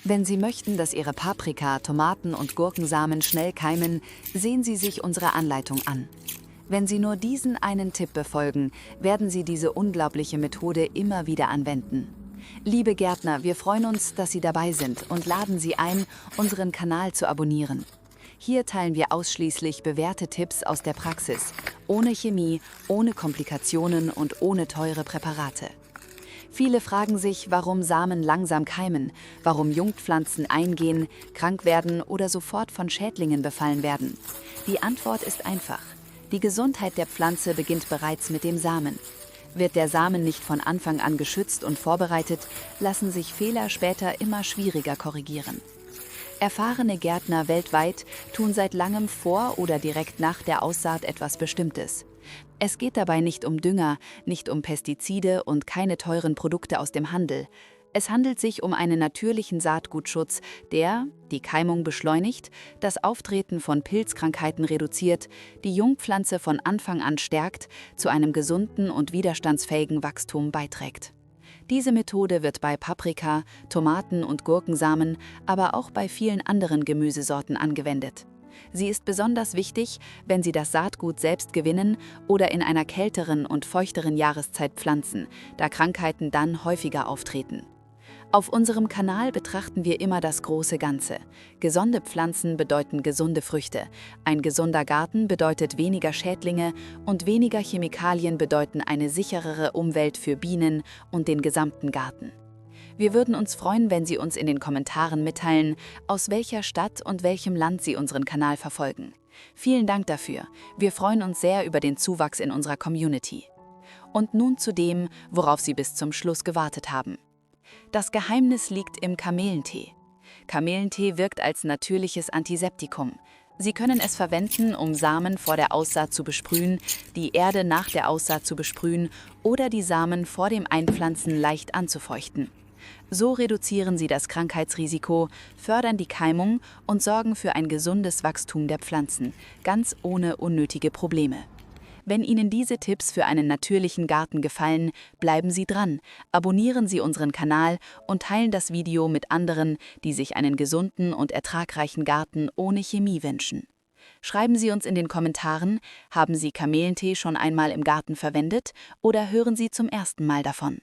Wenn Sie möchten, dass Ihre Paprika, Tomaten und Gurkensamen schnell keimen, sehen Sie sich unsere Anleitung an. Wenn Sie nur diesen einen Tipp befolgen, werden Sie diese unglaubliche Methode immer wieder anwenden. Liebe Gärtner, wir freuen uns, dass Sie dabei sind und laden Sie ein, unseren Kanal zu abonnieren. Hier teilen wir ausschließlich bewährte Tipps aus der Praxis, ohne Chemie, ohne Komplikationen und ohne teure Präparate. Viele fragen sich, warum Samen langsam keimen, warum Jungpflanzen eingehen, krank werden oder sofort von Schädlingen befallen werden. Die Antwort ist einfach. Die Gesundheit der Pflanze beginnt bereits mit dem Samen. Wird der Samen nicht von Anfang an geschützt und vorbereitet, lassen sich Fehler später immer schwieriger korrigieren. Erfahrene Gärtner weltweit tun seit langem vor oder direkt nach der Aussaat etwas Bestimmtes. Es geht dabei nicht um Dünger, nicht um Pestizide und keine teuren Produkte aus dem Handel. Es handelt sich um einen natürlichen Saatgutschutz, der die Keimung beschleunigt, das Auftreten von Pilzkrankheiten reduziert, die Jungpflanze von Anfang an stärkt, zu einem gesunden und widerstandsfähigen Wachstum beiträgt. Diese Methode wird bei Paprika, Tomaten und Gurkensamen, aber auch bei vielen anderen Gemüsesorten angewendet. Sie ist besonders wichtig, wenn Sie das Saatgut selbst gewinnen oder in einer kälteren und feuchteren Jahreszeit pflanzen, da Krankheiten dann häufiger auftreten. Auf unserem Kanal betrachten wir immer das große Ganze. Gesunde Pflanzen bedeuten gesunde Früchte. Ein gesunder Garten bedeutet weniger Schädlinge und weniger Chemikalien bedeuten eine sicherere Umwelt für Bienen und den gesamten Garten. Wir würden uns freuen, wenn Sie uns in den Kommentaren mitteilen, aus welcher Stadt und welchem Land Sie unseren Kanal verfolgen. Vielen Dank dafür. Wir freuen uns sehr über den Zuwachs in unserer Community. Und nun zu dem, worauf Sie bis zum Schluss gewartet haben. Das Geheimnis liegt im Kamillentee. Kamillentee wirkt als natürliches Antiseptikum. Sie können es verwenden, um Samen vor der Aussaat zu besprühen, die Erde nach der Aussaat zu besprühen oder die Samen vor dem Einpflanzen leicht anzufeuchten. So reduzieren Sie das Krankheitsrisiko, fördern die Keimung und sorgen für ein gesundes Wachstum der Pflanzen, ganz ohne unnötige Probleme. Wenn Ihnen diese Tipps für einen natürlichen Garten gefallen, bleiben Sie dran, abonnieren Sie unseren Kanal und teilen das Video mit anderen, die sich einen gesunden und ertragreichen Garten ohne Chemie wünschen. Schreiben Sie uns in den Kommentaren, haben Sie Kamillentee schon einmal im Garten verwendet oder hören Sie zum ersten Mal davon?